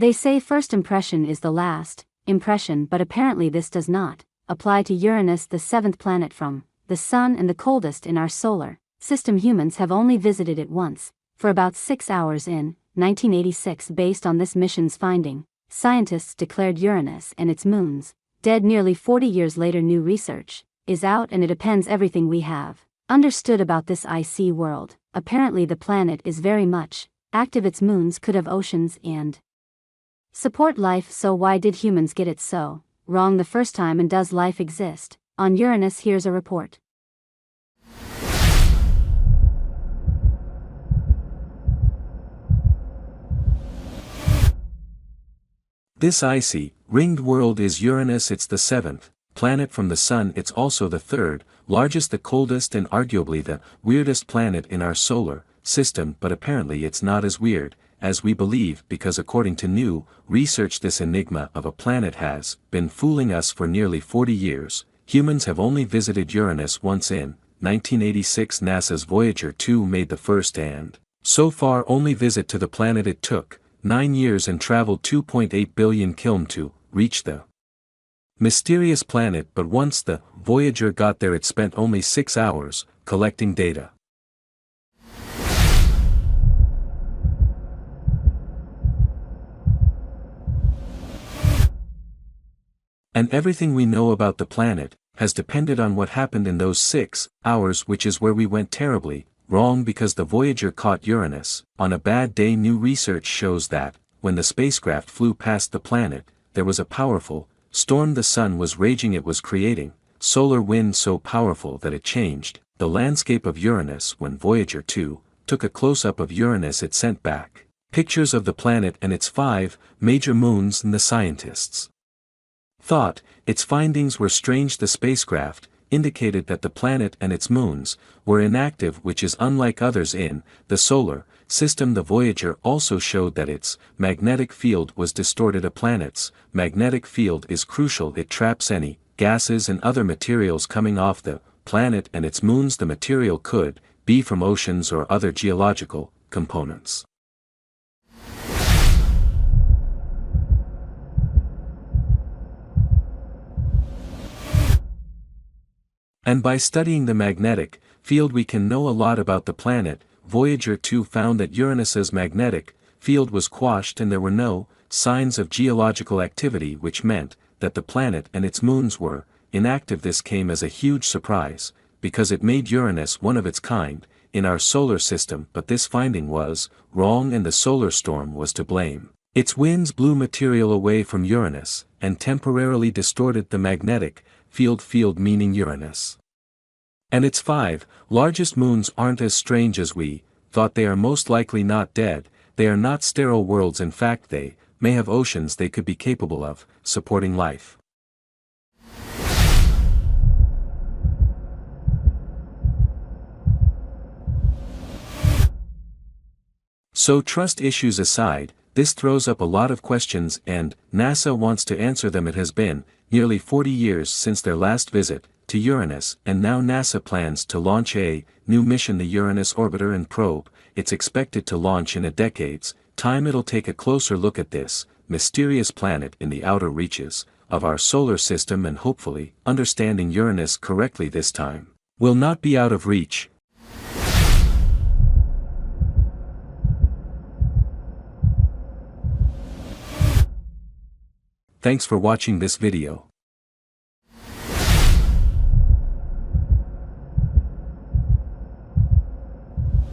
They say first impression is the last impression, but apparently this does not apply to Uranus, the seventh planet from the Sun and the coldest in our solar system. Humans have only visited it once, for about 6 hours in 1986. Based on this mission's finding, scientists declared Uranus and its moons dead. Nearly 40 years later, new research is out and it appends everything we have understood about this icy world. Apparently the planet is very much active. Its moons could have oceans and support life. So why did humans get it so wrong the first time, and does life exist on Uranus? Here's a report. This icy, ringed world is Uranus. It's the seventh planet from the Sun. It's also the third largest, the coldest, and arguably the weirdest planet in our solar system. But apparently it's not as weird as we believe, because according to new research, this enigma of a planet has been fooling us for nearly 40 years. Humans have only visited Uranus once in 1986. NASA's Voyager 2 made the first and, so far, only visit to the planet. It took 9 years and traveled 2.8 billion km to reach the mysterious planet, but once the Voyager got there it spent only 6 hours collecting data. And everything we know about the planet has depended on what happened in those 6 hours, which is where we went terribly wrong, because the Voyager caught Uranus on a bad day. New research shows that when the spacecraft flew past the planet, there was a powerful storm. The sun was raging. It was creating solar wind so powerful that it changed the landscape of Uranus. When Voyager 2 took a close-up of Uranus, it sent back pictures of the planet and its 5 major moons, and the scientists thought its findings were strange. The spacecraft indicated that the planet and its moons were inactive, which is unlike others in the solar system. The Voyager also showed that its magnetic field was distorted. A planet's magnetic field is crucial. It traps any gases and other materials coming off the planet and its moons. The material could be from oceans or other geological components. And by studying the magnetic field we can know a lot about the planet. Voyager 2 found that Uranus's magnetic field was quashed and there were no signs of geological activity, which meant that the planet and its moons were inactive. This came as a huge surprise, because it made Uranus one of its kind in our solar system. But this finding was wrong and the solar storm was to blame. Its winds blew material away from Uranus and temporarily distorted the magnetic field meaning Uranus and its 5 largest moons aren't as strange as we thought. They are most likely not dead. They are not sterile worlds. In fact, they may have oceans. They could be capable of supporting life. So trust issues aside, this throws up a lot of questions and NASA wants to answer them. It has been nearly 40 years since their last visit to Uranus, and now NASA plans to launch a new mission, the Uranus Orbiter and Probe. It's expected to launch in a decade's time. It'll take a closer look at this mysterious planet in the outer reaches of our solar system, and hopefully, understanding Uranus correctly this time will not be out of reach. Thanks for watching this video.